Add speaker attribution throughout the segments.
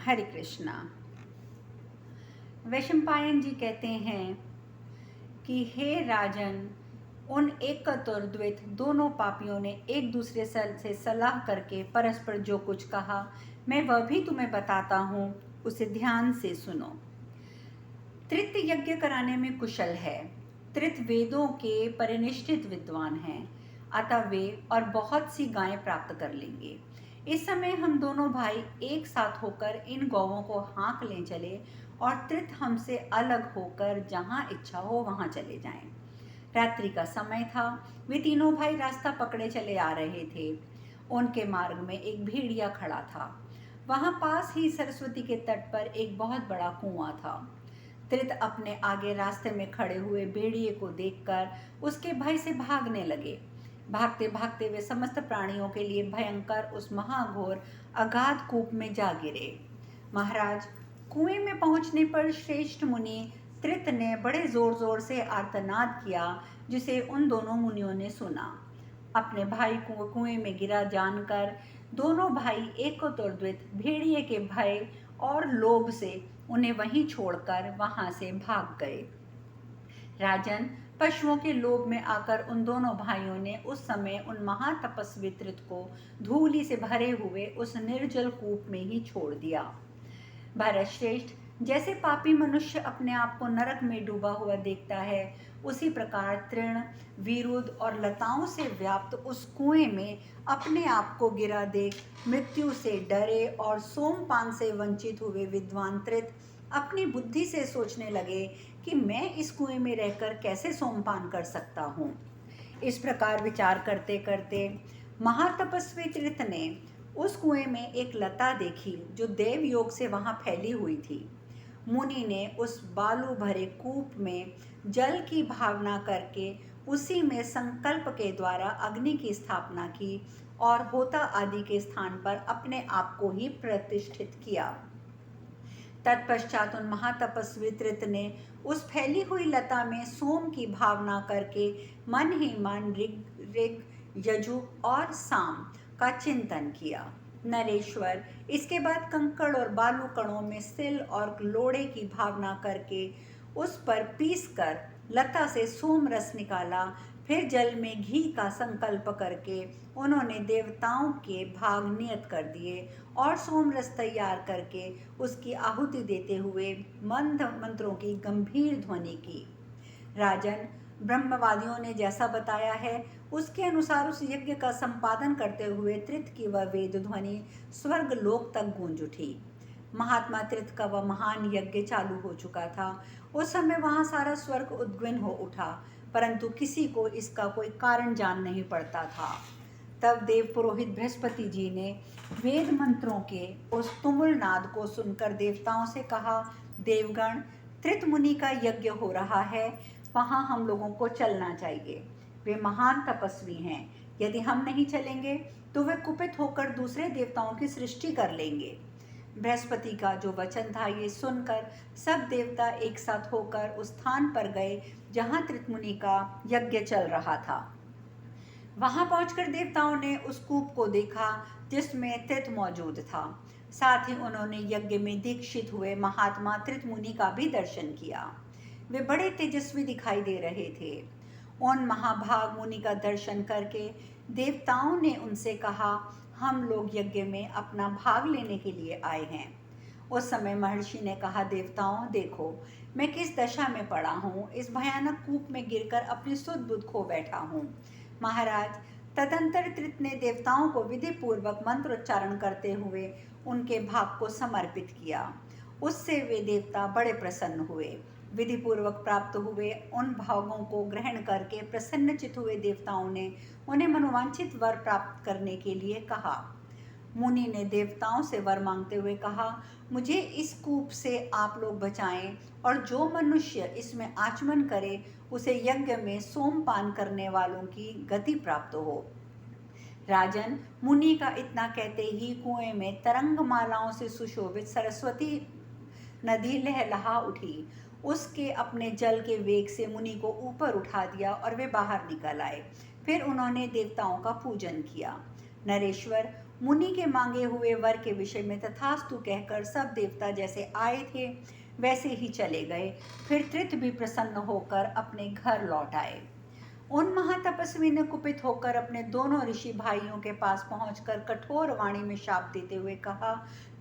Speaker 1: हरे कृष्णा। वैशंपायन जी कहते हैं कि हे राजन, उन एक और द्वैत दोनों पापियों ने एक दूसरे से सलाह करके परस्पर जो कुछ कहा, मैं वह भी तुम्हें बताता हूँ, उसे ध्यान से सुनो। त्रित यज्ञ कराने में कुशल है। त्रित वेदों के परिनिष्ठित विद्वान हैं, अतः वे और बहुत सी गायें प्राप्त कर लेंगे। इस समय हम दोनों भाई एक साथ होकर इन गौवों को हाँक ले चले और त्रित हमसे अलग होकर जहाँ इच्छा हो वहाँ चले जाएं। रात्रि का समय था। वे तीनों भाई रास्ता पकड़े चले आ रहे थे। उनके मार्ग में एक भेड़िया खड़ा था। वहाँ पास ही सरस्वती के तट पर एक बहुत बड़ा कुआं था। त्रित अपने आगे रास्ते में खड़े हुए भेड़िए को देखकर उसके भय से भागने लगे। भागते भागते वे समस्त प्राणियों के लिए भयंकर उस महाघोर अगाध कूप में जा गिरे। महाराज, कुएं में पहुंचने पर श्रेष्ठ मुनि त्रित ने बड़े जोर जोर से आर्तनाद किया, जिसे उन दोनों मुनियों ने सुना। अपने भाई को कुएं में गिरा जानकर दोनों भाई एक और द्वैत भेड़िए के भय और लोभ से उन्हें वहीं छोड़कर वहां से भाग गए। राजन, पशुओं के लोभ में आकर उन दोनों भाइयों ने उस समय उन महातपस्वी त्रित को धूलि से भरे हुए उस निर्जल कूप में ही छोड़ दिया। भरत श्रेष्ठ, जैसे पापी मनुष्य अपने आप को नरक में डूबा हुआ देखता है, उसी प्रकार तृण, विरुद्ध और लताओं से व्याप्त उस कुएं में अपने आप को गिरा देख मृत्यु से डरे और सोमपान से वंचित हुए विद्वान त्रित अपनी बुद्धि से सोचने लगे कि मैं इस कुएं में रहकर कैसे सोमपान कर सकता हूँ। इस प्रकार विचार करते करते महातपस्वी त्रित ने उस कुएं में एक लता देखी जो देव योग से वहां फैली हुई थी। मुनि ने उस बालू भरे कूप में जल की भावना करके उसी में संकल्प के द्वारा अग्नि की स्थापना की और होता आदि के स्थान पर अपने आप को ही प्रतिष्ठित किया। तत्पश्चात उन महातपस्वी त्रित ने उस फैली हुई लता में सोम की भावना करके मन ही मन ऋग, यजु और साम का चिंतन किया। नरेश्वर, इसके बाद कंकड़ और बालू कणों में सिल और लोड़े की भावना करके उस पर पीस कर लता से सोम रस निकाला। फिर जल में घी का संकल्प करके उन्होंने देवताओं के भाग नियत कर दिए और सोम रस तैयार करके उसकी आहुति देते हुए मंद मंत्रों की गंभीर ध्वनि की। राजन, ब्रह्मवादियों ने जैसा बताया है उसके अनुसार उस यज्ञ का संपादन करते हुए त्रित की वह वेद ध्वनि स्वर्ग लोक तक गूंज उठी। महात्मा त्रित का वह महान यज्ञ चालू हो चुका था। उस समय वहां सारा स्वर्ग उद्विग्न हो उठा, परंतु किसी को इसका कोई कारण जान नहीं पड़ता था। तब देव पुरोहित बृहस्पति जी ने वेद मंत्रों के उस तुमुल नाद को सुनकर देवताओं से कहा, देवगण, त्रित मुनि का यज्ञ हो रहा है, वहां हम लोगों को चलना चाहिए। वे महान तपस्वी हैं। यदि हम नहीं चलेंगे तो वे कुपित होकर दूसरे देवताओं की सृष्टि कर लेंगे। बृहस्पति का जो वचन था, ये सुनकर सब देवता एक साथ होकर उस स्थान पर गए जहां त्रित मुनि का यज्ञ चल रहा था। वहां पहुंचकर देवताओं ने उस कूप को देखा जिसमें त्रित मौजूद था। साथ ही उन्होंने यज्ञ में दीक्षित हुए महात्मा त्रित मुनि का भी दर्शन किया। वे बड़े तेजस्वी दिखाई दे रहे थे। उन महाभाग मुनि का दर्शन करके देवताओं ने उनसे कहा, हम लोग यज्ञ में अपना भाग लेने के लिए आए हैं। उस समय महर्षि ने कहा, देवताओं, देखो मैं किस दशा में पड़ा हूँ। इस भयानक कूप में गिरकर अपनी सुध बुध खो बैठा हूँ। महाराज, तदंतर त्रित ने देवताओं को विधि पूर्वक मंत्रोच्चारण करते हुए उनके भाग को समर्पित किया। उससे वे देवता बड़े प्रसन्न हुए। विधि पूर्वक प्राप्त हुए उन भागों को ग्रहण करके प्रसन्नचित हुए देवताओं ने उन्हें मनोवांछित वर प्राप्त करने के लिए कहा। मुनि ने देवताओं से वर मांगते हुए कहा, मुझे इस कूप से आप लोग बचाएं और जो मनुष्य इसमें आचमन करे उसे यज्ञ में सोमपान करने वालों की गति प्राप्त हो। राजन, मुनि का इतना कहते ही कुएं में तरंग मालाओं से सुशोभित सरस्वती नदी लहलहा उठी। उसके अपने जल के वेग से मुनि को ऊपर उठा दिया और वे बाहर निकल आए। फिर उन्होंने देवताओं का पूजन किया। नरेश्वर, मुनि के मांगे हुए वर के विषय में तथास्तु कहकर सब देवता जैसे आए थे वैसे ही चले गए। फिर त्रित भी प्रसन्न होकर अपने घर लौट आए। उन महातपस्वी ने कुपित होकर अपने दोनों ऋषि भाइयों के पास पहुंचकर कठोर वाणी में शाप देते हुए कहा,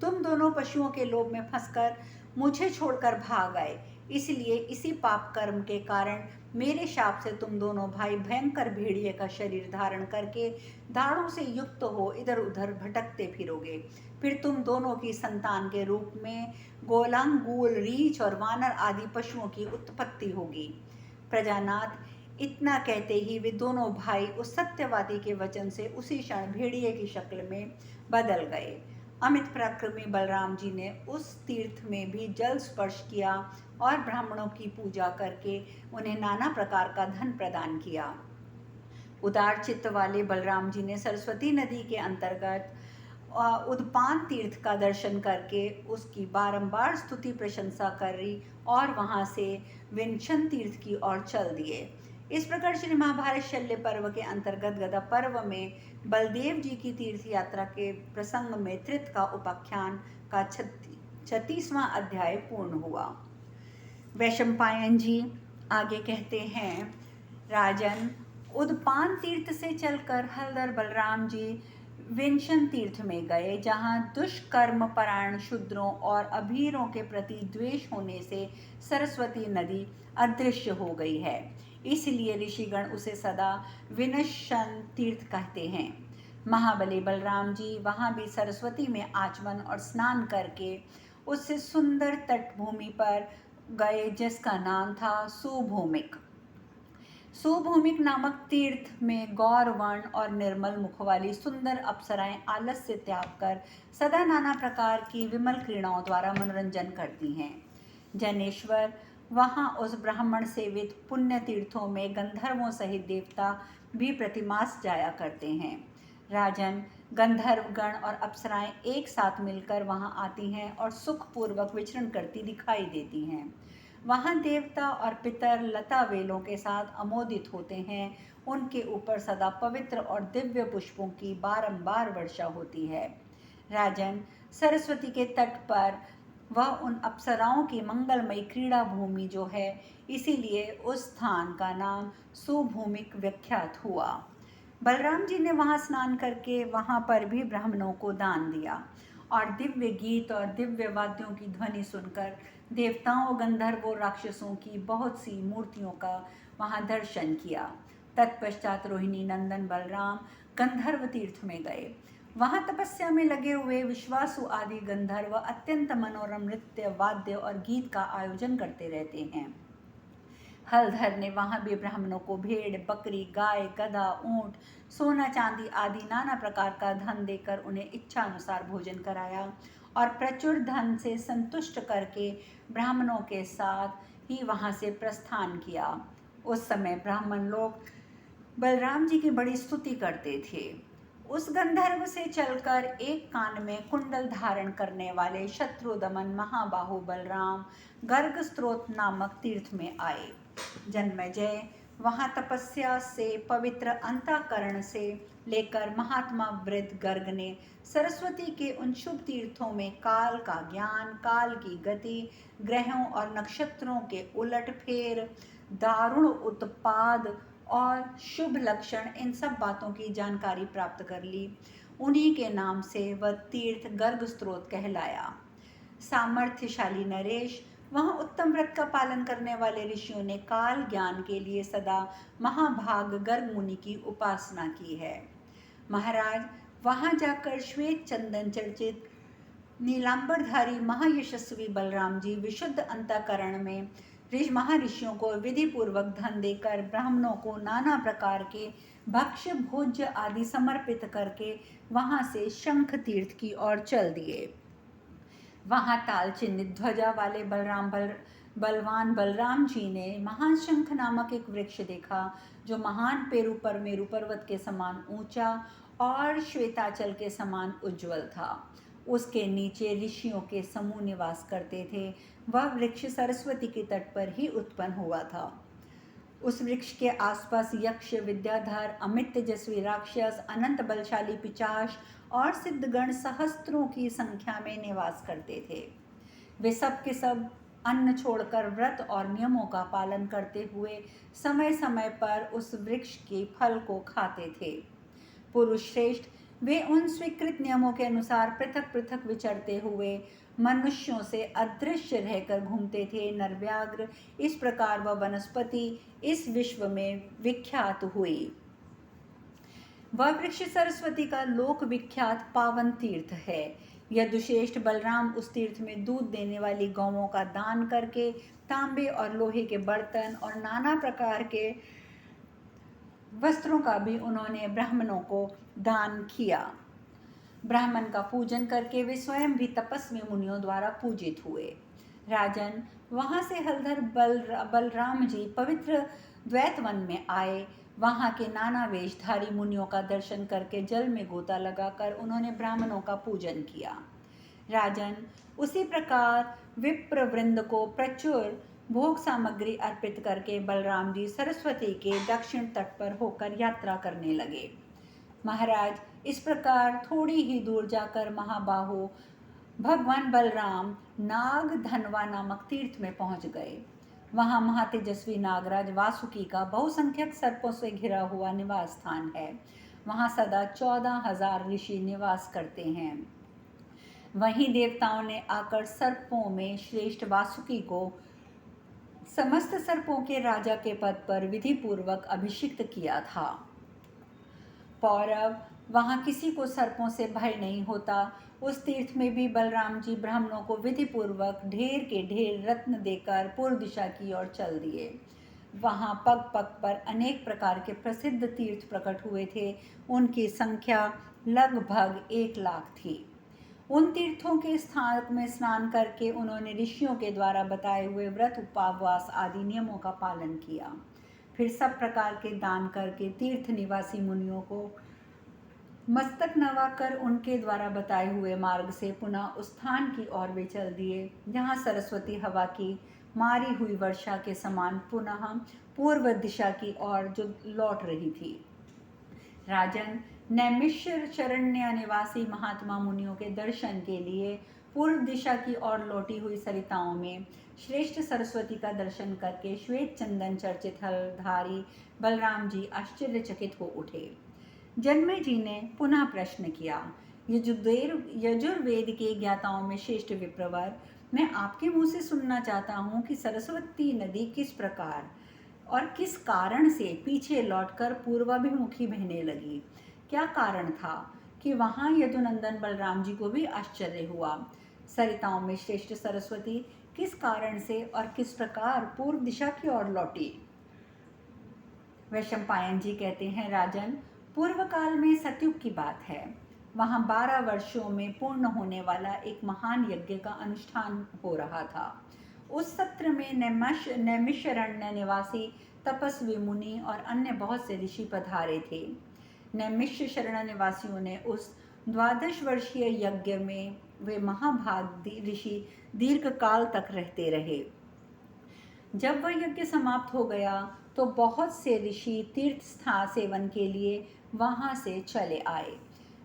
Speaker 1: तुम दोनों पशुओं के लोभ में फंसकर मुझे छोड़कर भाग आए, इसलिए इसी पाप कर्म के कारण मेरे शाप से तुम दोनों भाई भयंकर भेड़िए का शरीर धारण करके दाढ़ों से युक्त हो इधर उधर भटकते फिरोगे। फिर तुम दोनों की संतान के रूप में गोलांगूल, रीछ और वानर आदि पशुओं की उत्पत्ति होगी। प्रजानाथ, इतना कहते ही वे दोनों भाई उस सत्यवादी के वचन से उसी क्षण भेड़िए की शक्ल में बदल गए। अमित पराक्रमी बलराम जी ने उस तीर्थ में भी जल स्पर्श किया और ब्राह्मणों की पूजा करके उन्हें नाना प्रकार का धन प्रदान किया। उदार चित्त वाले बलराम जी ने सरस्वती नदी के अंतर्गत उद्पान तीर्थ का दर्शन करके उसकी बारंबार स्तुति प्रशंसा करी और वहां से विंशन तीर्थ की ओर चल दिए। इस प्रकार श्री महाभारत शल्य पर्व के अंतर्गत गदा पर्व में बलदेव जी की तीर्थ यात्रा के प्रसंग में त्रित का उपाख्यान का 36वां अध्याय पूर्ण हुआ। वैशंपायन जी आगे कहते हैं, राजन, उद्पान तीर्थ से चलकर हलधर बलराम जी विंशन तीर्थ में गए, जहाँ दुष्कर्म परायण शूद्रों और अभीरों के प्रति द्वेष होने से सरस्वती नदी अदृश्य हो गई है, इसलिए ऋषिगण उसे सदा विनशन तीर्थ कहते हैं। महाबली बलराम जी वहाँ भी सरस्वती में आचमन और स्नान करके उससे सुंदर तटभूमि पर गए, जिसका नाम था सुभूमिक। सुभूमिक नामक तीर्थ में गौर वर्ण और निर्मल मुख वाली सुंदर अप्सराएं आलस्य त्याग कर सदा नाना प्रकार की विमल क्रीड़ाओं द्वारा मनोरंजन करती हैं। जनेश्वर, वहाँ उस ब्राह्मण सेवित पुण्य तीर्थों में गंधर्वों सहित देवता भी प्रतिमास जाया करते हैं। राजन, गंधर्व गण और अप्सराएं एक साथ मिलकर वहाँ आती हैं और सुखपूर्वक विचरण करती दिखाई देती हैं। वहाँ देवता और पितर लता वेलों के साथ अमोदित होते हैं। उनके ऊपर सदा पवित्र और दिव्य पुष्पों की बारंबार वर्षा होती है। राजन, सरस्वती के तट पर वह उन अप्सराओं की मंगलमयी क्रीड़ा भूमि जो है, इसीलिए उस स्थान का नाम सुभूमिक विख्यात हुआ। बलराम जी ने वहाँ स्नान करके वहाँ पर भी ब्राह्मणों को दान दिया और दिव्य गीत और दिव्य वाद्यों की ध्वनि सुनकर देवताओं, गंधर्वों, राक्षसों की बहुत सी मूर्तियों का वहाँ दर्शन किया। तत्पश्चात रोहिणी नंदन बलराम गंधर्व तीर्थ में गए। वहाँ तपस्या में लगे हुए विश्वासु आदि गंधर्व अत्यंत मनोरम नृत्य, वाद्य और गीत का आयोजन करते रहते हैं। हलधर ने वहाँ भी ब्राह्मणों को भेड़, बकरी, गाय, गधा, ऊंट, सोना, चांदी आदि नाना प्रकार का धन देकर उन्हें इच्छा अनुसार भोजन कराया और प्रचुर धन से संतुष्ट करके ब्राह्मणों के साथ ही वहाँ से प्रस्थान किया। उस समय ब्राह्मण लोग बलराम जी की बड़ी स्तुति करते थे। उस गंधर्व से चलकर एक कान में कुंडल धारण करने वाले शत्रुदमन महाबाहु बलराम गर्ग स्त्रोत नामक तीर्थ में आए। जन्मेजय, वहाँ तपस्या से पवित्र अंतःकरण से लेकर महात्मा वृद्ध गर्ग ने सरस्वती के उन शुभ तीर्थों में काल का ज्ञान, काल की गति, ग्रहों और नक्षत्रों के उलट फेर, दारुण उत्पाद और शुभ लक्षण, इन सब बातों की जानकारी प्राप्त कर ली। उन्हीं के नाम से वह तीर्थ गर्ग स्त्रोत कहलाया। सामर्थ्यशाली नरेश, वहाँ उत्तम व्रत का पालन करने वाले ऋषियों ने काल ज्ञान के लिए सदा महाभाग गर्ग मुनि की उपासना की है। महाराज, वहाँ जाकर श्वेत चंदन चर्चित नीलांबरधारी महायशस्वी बलराम जी विशुद्ध अंतःकरण में महर्षियों को विधि पूर्वक धन देकर ब्राह्मणों को नाना प्रकार के भक्ष्य भोज्य आदि समर्पित करके वहाँ से शंख तीर्थ की ओर चल दिए। वहाँ ताल चिन्हित ध्वजा वाले बलवान बलराम जी ने महाशंख नामक एक वृक्ष देखा, जो महान मेरु पर्वत के समान ऊंचा और श्वेताचल के समान उज्जवल था। उसके नीचे ऋषियों के समूह निवास करते थे। वह वृक्ष सरस्वती के तट पर ही उत्पन्न हुआ था। उस वृक्ष के आसपास यक्ष, विद्याधर, अमित तेजस्वी राक्षस, अनंत बलशाली पिशाच और सिद्धगण सहस्त्रों की संख्या में निवास करते थे। वे सब के सब अन्न छोड़कर व्रत और नियमों का पालन करते हुए समय समय पर उस वृक्ष के फल को खाते थे। पुरुष श्रेष्ठ, वे उन स्वीकृत नियमों के अनुसार पृथक पृथक विचरते हुए मनुष्यों से अदृश्य रहकर घूमते थे। नरव्याघ्र इस प्रकार वह वनस्पति इस विश्व में विख्यात हुई। वह वृक्ष सरस्वती का लोक विख्यात पावन तीर्थ है। यदुश्रेष्ठ, बलराम उस तीर्थ में दूध देने वाली गौओं का दान करके तांबे और लोहे के बर्तन और नाना प्रकार के वस्त्रों का भी उन्होंने ब्राह्मणों को दान किया। ब्राह्मण का पूजन करके वे स्वयं भी तपस्वी मुनियों द्वारा पूजित हुए। राजन, वहाँ से हलधर बलराम जी पवित्र द्वैतवन में आए। वहाँ के नाना वेशधारी मुनियों का दर्शन करके जल में गोता लगाकर उन्होंने ब्राह्मणों का पूजन किया। राजन, उसी प्रकार विप्र वृंद को प्रचुर भोग सामग्री अर्पित करके बलराम जी सरस्वती के दक्षिण तट पर होकर यात्रा करने लगे। महाराज, इस प्रकार थोड़ी ही दूर जाकर महाबाहो भगवान बलराम नाग धनवा नामक तीर्थ में पहुंच गए। वहां महातेजस्वी नागराज वासुकी का बहुसंख्यक सर्पों से घिरा हुआ निवास स्थान है। वहां सदा 14,000 ऋषि निवास करते हैं। वहीं देवताओं ने आकर सर्पों में श्रेष्ठ वासुकी को समस्त सर्पों के राजा के पद पर विधि पूर्वक अभिषिक्त किया था। पौरव, वहाँ किसी को सर्पों से भय नहीं होता। उस तीर्थ में भी बलराम जी ब्राह्मणों को विधि पूर्वक ढेर के ढेर रत्न देकर पूर्व दिशा की ओर चल दिए। वहाँ पग पग पर अनेक प्रकार के प्रसिद्ध तीर्थ प्रकट हुए थे। उनकी संख्या लगभग 1 लाख थी। उन तीर्थों के स्थान में स्नान करके उन्होंने ऋषियों के द्वारा बताए हुए व्रत, उपवास आदि नियमों का पालन किया। फिर सब प्रकार के दान करके तीर्थ निवासी मुनियों को मस्तक नवाकर उनके द्वारा बताए हुए मार्ग से पुनः उस स्थान की ओर वे चल दिए जहाँ सरस्वती हवा की मारी हुई वर्षा के समान पुनः पूर्व दिशा की ओर जो लौट रही थी। राजन, नैमिषारण्य निवासी महात्मा मुनियों के दर्शन के लिए पूर्व दिशा की ओर लौटी हुई सरिताओं में श्रेष्ठ सरस्वती का दर्शन करके श्वेत चंदन चर्चित हलधारी बलराम जी आश्चर्यचकित हो उठे। जन्मे जी ने पुनः प्रश्न किया, यजुर्वेद के ज्ञाताओं में श्रेष्ठ विप्रवर, मैं आपके मुंह से सुनना चाहता हूँ कि सरस्वती नदी किस प्रकार और किस कारण से पीछे लौटकर पूर्वाभिमुखी बहने लगी। क्या कारण था कि वहाँ यदुनंदन बलराम जी को भी आश्चर्य हुआ। सरिताओं में श्रेष्ठ सरस्वती किस कारण से और किस प्रकार पूर्व दिशा की ओर लौटी। वैशंपायन जी कहते हैं, राजन, पूर्व काल में सतयुग की बात है। वहाँ 12 वर्षों में पूर्ण होने वाला एक महान यज्ञ का अनुष्ठान हो रहा था। उस सत्र में नैमिषारण्य निवासी तपस्वी मुनि और अन्य बहुत से ऋषि पधारे थे। नैमिषारण्य निवासियों ने उस 12 वर्षीय यज्ञ में वे महाभाग ऋषि दीर्घ काल तक रहते रहे। जब वह यज्ञ समाप्त हो गया तो बहुत से ऋषि तीर्थ स्थान सेवन के लिए वहां से चले आए।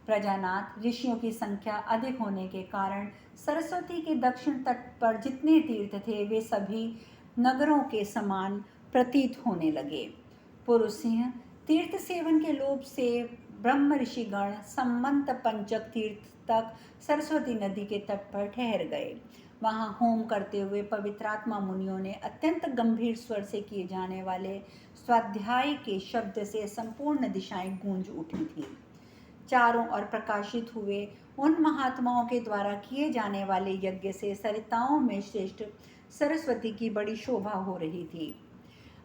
Speaker 1: प्रजानाथ, ऋषियों की संख्या अधिक होने के कारण सरस्वती के दक्षिण तट पर जितने तीर्थ थे वे सभी नगरों के समान प्रतीत होने लगे। पुरुष सिंह, तीर्थ सेवन के लोभ से ब्रह्म ऋषिगण सम्मत पंचक तीर्थ तक सरस्वती नदी के तट पर ठहर गए। वहाँ होम करते हुए पवित्रात्मा मुनियों ने अत्यंत गंभीर स्वर से किए जाने वाले स्वाध्याय के शब्द से संपूर्ण दिशाएं गूंज उठी थी। चारों ओर प्रकाशित हुए उन महात्माओं के द्वारा किए जाने वाले यज्ञ से सरिताओं में श्रेष्ठ सरस्वती की बड़ी शोभा हो रही थी।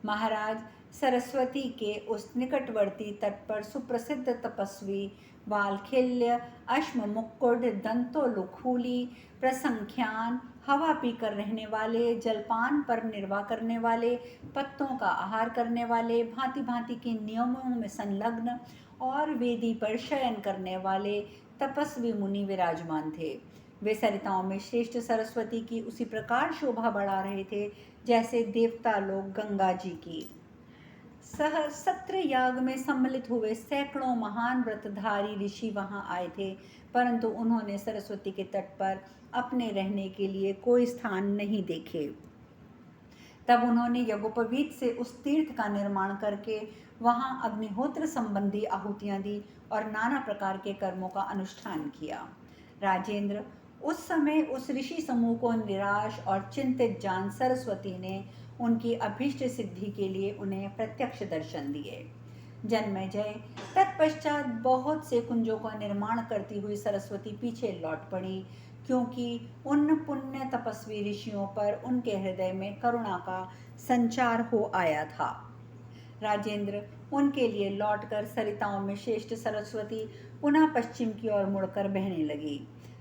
Speaker 1: महाराज, सरस्वती के उस निकटवर्ती तट पर सुप्रसिद्ध तपस्वी वालखिल्य, अश्म मुक्कुड, दंतोलुखूली, प्रसंख्यान, हवा पीकर रहने वाले, जलपान पर निर्वाह करने वाले, पत्तों का आहार करने वाले, भांति भांति के नियमों में संलग्न और वेदी पर शयन करने वाले तपस्वी मुनि विराजमान थे। वे सरिताओं में श्रेष्ठ सरस्वती की उसी प्रकार शोभा बढ़ा रहे थे जैसे देवता लोग गंगा जी की। सत्र याग में सम्मिलित हुए सैकड़ों महान व्रतधारी ऋषि वहां आए थे, परंतु उन्होंने सरस्वती के तट पर अपने रहने के लिए कोई स्थान नहीं देखे। तब उन्होंने यज्ञोपवीत से उस तीर्थ का निर्माण करके वहां अग्निहोत्र संबंधी आहुतियां दी और नाना प्रकार के कर्मों का अनुष्ठान किया। राजेंद्र, उस समय उस ऋषि समूह को निराश और चिंतित जान सरस्वती ने उनकी अभीष्ट सिद्धि के लिए उन्हें प्रत्यक्ष दर्शन दिए। जन्मेजय, तत्पश्चात बहुत से कुंजों का निर्माण करती हुई सरस्वती पीछे लौट पड़ी, क्योंकि उन पुण्य तपस्वी ऋषियों पर उनके हृदय में करुणा का संचार हो आया था। राजेंद्र, उनके लिए लौटकर सरिताओं में श्रेष्ठ सरस्वती पुनः पश्चिम की ओर मुड़कर बहने लगी।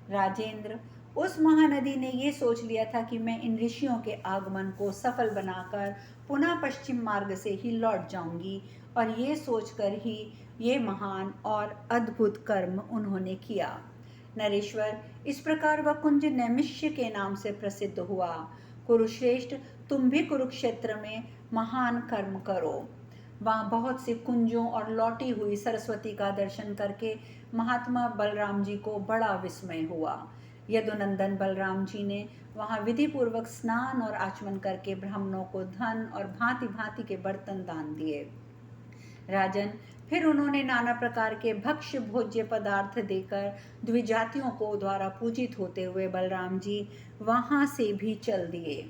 Speaker 1: राजेंद्र, उस महानदी ने ये सोच लिया था कि मैं इन ऋषियों के आगमन को सफल बनाकर पुनः पश्चिम मार्ग से ही लौट जाऊंगी, और ये सोचकर ही ये महान और अद्भुत कर्म उन्होंने किया। नरेश्वर, इस प्रकार वह कुंज नैमिष्य के नाम से प्रसिद्ध हुआ। कुरुश्रेष्ठ, तुम भी कुरुक्षेत्र में महान कर्म करो। वहाँ बहुत से कुंजों और लौटी हुई सरस्वती का दर्शन करके महात्मा बलराम जी को बड़ा विस्मय हुआ। यदुनंदन बलराम जी ने वहाँ विधि पूर्वक स्नान और आचमन करके ब्राह्मणों को धन और भांति भांति के बर्तन दान दिए। राजन, फिर उन्होंने नाना प्रकार के भक्ष्य भोज्य पदार्थ देकर द्विजातियों को द्वारा पूजित होते हुए बलराम जी वहाँ से भी चल दिए।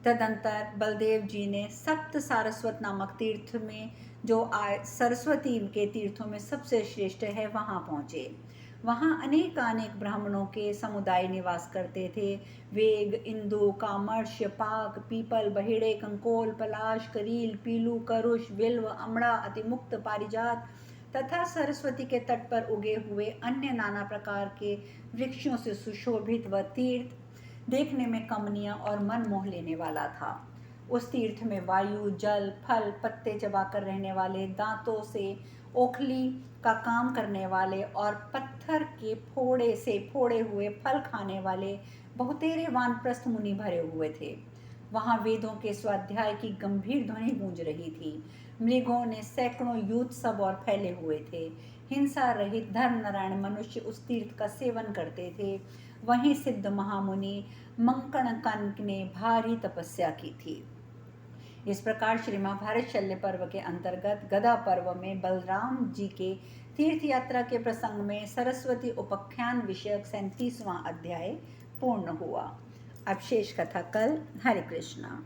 Speaker 1: तदंतर बलदेव जी ने सप्त सारस्वत नामक तीर्थ में, जो सरस्वती के तीर्थों में सबसे श्रेष्ठ है, वहाँ पहुँचे। वहाँ अनेक ब्राह्मणों के समुदाय निवास करते थे। वेग, इंदु, कामर्ष, पाक, पीपल, बहेड़े, कंकोल, पलाश, करील, पीलू, करुष, बिल्व, अमड़ा, अतिमुक्त, पारिजात तथा सरस्वती के तट पर उगे हुए अन्य नाना प्रकार के वृक्षों से सुशोभित वह तीर्थ देखने में कमनीय और मन मोह लेने वाला था। उस तीर्थ में वायु, जल, फल, पत्ते चबाकर रहने वाले, दांतों से ओखली का काम करने वाले और पत्थर के फोड़े से फोड़े हुए फल खाने वाले बहुतेरे वानप्रस्थ मुनि भरे हुए थे। वहाँ वेदों के स्वाध्याय की गंभीर ध्वनि गूंज रही थी। मृगों ने सैकड़ों यूथ सब और फैले हुए थे। हिंसा रहित धर्म नारायण मनुष्य उस तीर्थ का सेवन करते थे। वहीं सिद्ध महामुनि मंकणकन ने भारी तपस्या की थी। इस प्रकार श्री महाभारत शल्य पर्व के अंतर्गत गदा पर्व में बलराम जी के तीर्थ यात्रा के प्रसंग में सरस्वती उपाख्यान विषयक 37वां अध्याय पूर्ण हुआ। अब शेष कथा कल। हरे कृष्णा।